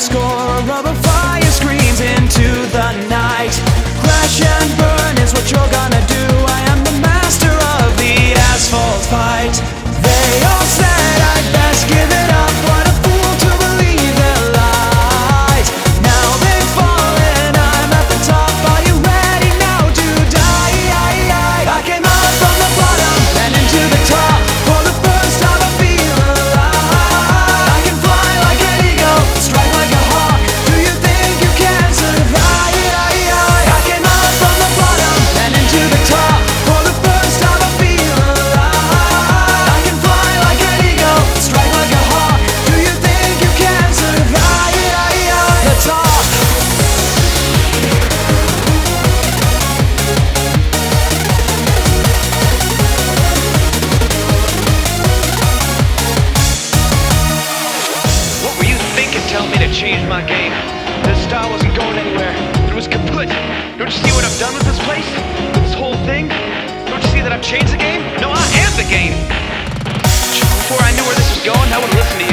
score, a rubber fire screams into the night. Crash and burn is what you're gonna do. I am the master of the asphalt fight. They all said I'd best give it up. What a fool to believe their lies. Now they've fallen, I'm at the top. Are you ready now to die? I came up from the bottom and into the top. For the first time I feel alive. I can fly like an eagle, strike like a hawk. Do you think you can survive? I came up from the bottom and into the top. For the first time I feel alive. I can fly like an eagle, strike like a hawk. Do you think you can survive? The top. What were you thinking telling me to change my game? This style wasn't going anywhere. It was kaput. Don't you see what I've done with this place? With this whole thing? Don't you see that I've changed the game? No, I am the game. Before I knew where this was going, I would listen to you.